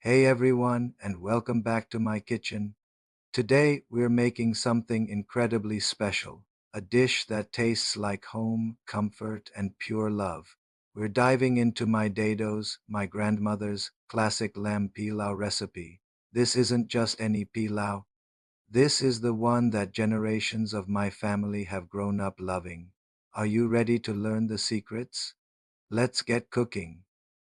Hey everyone, and welcome back to my kitchen. Today we're making something incredibly special, a dish that tastes like home, comfort, and pure love. We're diving into my Dado's, my grandmother's classic lamb pilau recipe. This isn't just any pilau. This is the one that generations of my family have grown up loving. Are you ready to learn the secrets? Let's get cooking.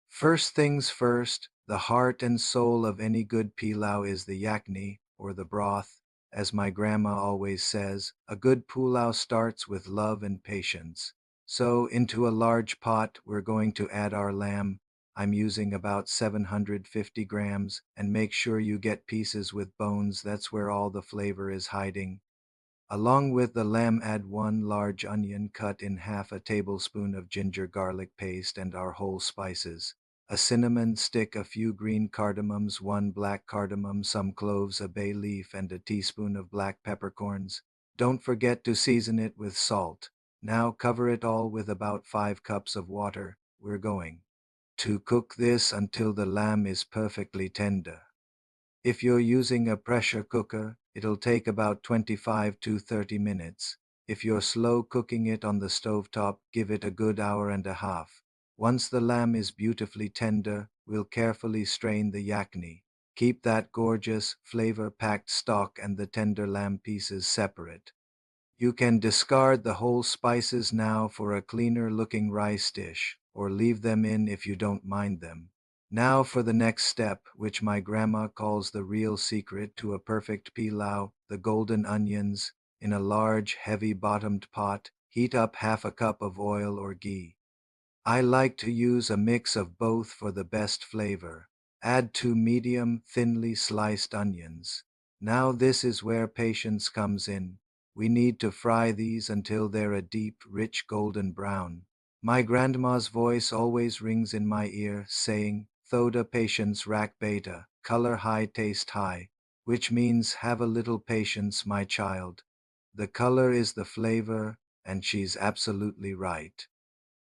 First things first, the heart and soul of any good pilau is the yakhni, or the broth. As my grandma always says, a good pulao starts with love and patience. So, into a large pot, we're going to add our lamb. I'm using about 750 grams, and make sure you get pieces with bones, that's where all the flavor is hiding. Along with the lamb, add one large onion cut in half, a tablespoon of ginger garlic paste, and our whole spices. A cinnamon stick, a few green cardamoms, one black cardamom, some cloves, a bay leaf, and a teaspoon of black peppercorns. Don't forget to season it with salt. Now cover it all with about 5 cups of water. We're going to cook this until the lamb is perfectly tender. If you're using a pressure cooker, it'll take about 25 to 30 minutes. If you're slow cooking it on the stovetop, give it a good hour and a half. Once the lamb is beautifully tender, we'll carefully strain the yakhni. Keep that gorgeous, flavor-packed stock and the tender lamb pieces separate. You can discard the whole spices now for a cleaner looking rice dish, or leave them in if you don't mind them. Now for the next step, which my grandma calls the real secret to a perfect pilau, the golden onions. In a large, heavy-bottomed pot, heat up half a cup of oil or ghee. I like to use a mix of both for the best flavor. Add 2 medium, thinly sliced onions. Now this is where patience comes in. We need to fry these until they're a deep, rich golden brown. My grandma's voice always rings in my ear, saying, Thoda patience rak beta, color high, taste high, which means have a little patience, my child. The color is the flavor, and she's absolutely right.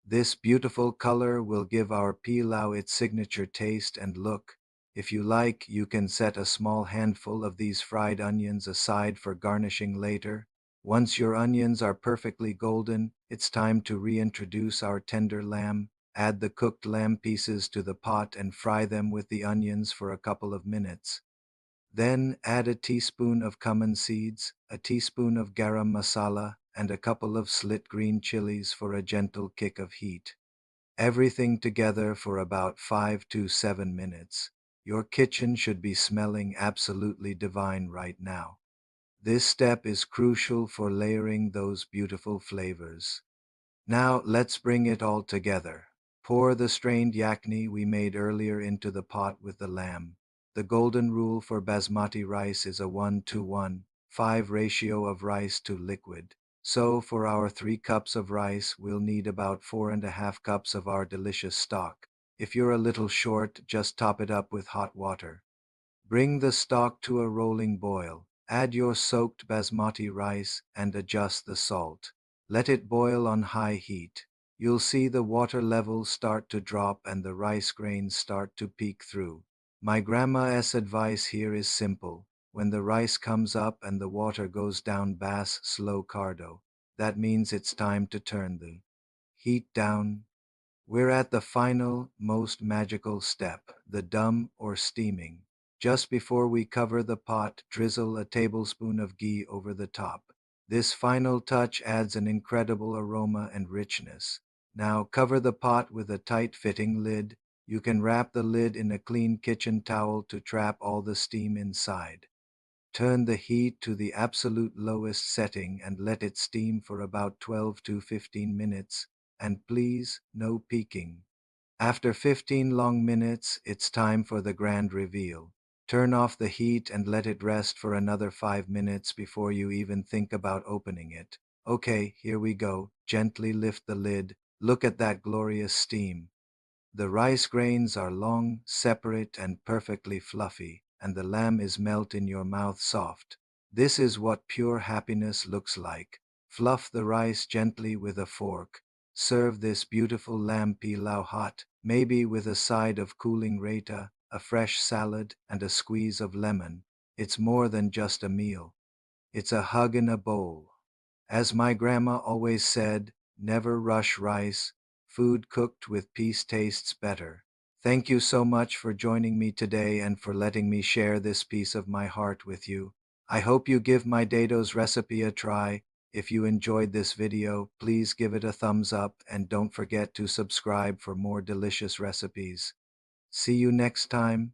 This beautiful color will give our pilau its signature taste and look. If you like, you can set a small handful of these fried onions aside for garnishing later. Once your onions are perfectly golden, it's time to reintroduce our tender lamb. Add the cooked lamb pieces to the pot and fry them with the onions for a couple of minutes. Then add a teaspoon of cumin seeds, a teaspoon of garam masala, and a couple of slit green chilies for a gentle kick of heat. Everything together for about 5 to 7 minutes. Your kitchen should be smelling absolutely divine right now. This step is crucial for layering those beautiful flavors. Now let's bring it all together. Pour the strained yakhni we made earlier into the pot with the lamb. The golden rule for basmati rice is a 1:1:5 ratio of rice to liquid. So for our 3 cups of rice, we'll need about 4.5 cups of our delicious stock. If you're a little short, just top it up with hot water. Bring the stock to a rolling boil. Add your soaked basmati rice and adjust the salt. Let it boil on high heat. You'll see the water levels start to drop and the rice grains start to peek through. My grandma's advice here is simple. When the rice comes up and the water goes down, bass slow cardo. That means it's time to turn the heat down. We're at the final, most magical step, the dum or steaming. Just before we cover the pot, drizzle a tablespoon of ghee over the top. This final touch adds an incredible aroma and richness. Now cover the pot with a tight-fitting lid. You can wrap the lid in a clean kitchen towel to trap all the steam inside. Turn the heat to the absolute lowest setting and let it steam for about 12 to 15 minutes. And please, no peeking. After 15 long minutes, it's time for the grand reveal. Turn off the heat and let it rest for another 5 minutes before you even think about opening it. Okay, here we go. Gently lift the lid. Look at that glorious steam. The rice grains are long, separate, and perfectly fluffy, and the lamb is melt in your mouth soft. This is what pure happiness looks like. Fluff the rice gently with a fork. Serve this beautiful lamb pilau hot, maybe with a side of cooling raita. a fresh salad, and a squeeze of lemon, it's more than just a meal. It's a hug in a bowl. As my grandma always said, never rush rice. Food cooked with peace tastes better. Thank you so much for joining me today and for letting me share this piece of my heart with you. I hope you give my Dado's recipe a try. If you enjoyed this video, please give it a thumbs up and don't forget to subscribe for more delicious recipes. See you next time.